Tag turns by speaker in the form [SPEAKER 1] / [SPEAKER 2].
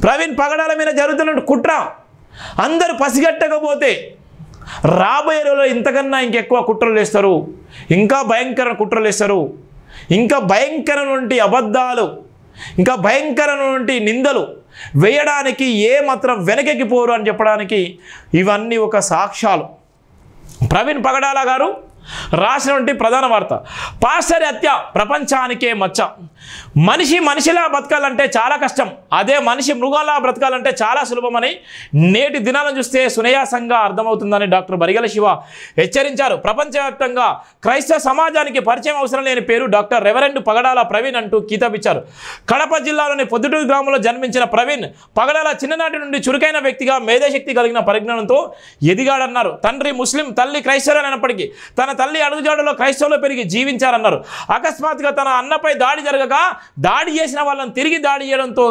[SPEAKER 1] ప్రవీణ్ పగడాల మీద జరుగుతున్న కుట్ర అందరూ పసిగట్టకపోతే రాబోయే రోజుల్లో ఇంతకన్నా ఇంకెక్కువ కుట్రలు వేస్తారు, ఇంకా భయంకర కుట్రలు వేస్తారు, ఇంకా భయంకరమైన అబద్ధాలు, ఇంకా భయంకరమైన నిందలు వేయడానికి ఏమాత్రం వెనకెక్కిపోరు అని చెప్పడానికి ఇవన్నీ ఒక సాక్ష్యాలు. ప్రవీణ్ పగడాల గారు రాసినటువంటి ప్రధాన వార్త, పాస్టర్ హత్య ప్రపంచానికే మచ్చ. మనిషిలా బతకాలంటే చాలా కష్టం, అదే మనిషి మృగాలా బ్రతకాలంటే చాలా సులభమని నేటి దినాలను చూస్తే సునాయాసంగా అర్థమవుతుందని డాక్టర్ బరిగెల శివ హెచ్చరించారు. ప్రపంచవ్యాప్తంగా క్రైస్తవ సమాజానికి పరిచయం అవసరం లేని పేరు డాక్టర్ రెవరెండ్ పగడాల ప్రవీణ్ అంటూ కితాబిచ్చారు. కడప జిల్లాలోని పొద్దుటూరు గ్రామంలో జన్మించిన ప్రవీణ్ పగడాల చిన్ననాటి నుండి చురుకైన వ్యక్తిగా మేధాశక్తి కలిగిన పరిజ్ఞానంతో ఎదిగాడన్నారు. తండ్రి ముస్లిం, తల్లి క్రైస్తవులైనప్పటికీ తన తల్లి అడుగుజాడలో క్రైస్తవులు పెరిగి జీవించారన్నారు. అకస్మాత్తుగా తన అన్నపై దాడి జరగగా దాడి చేసిన వాళ్ళని తిరిగి దాడి చేయడంతో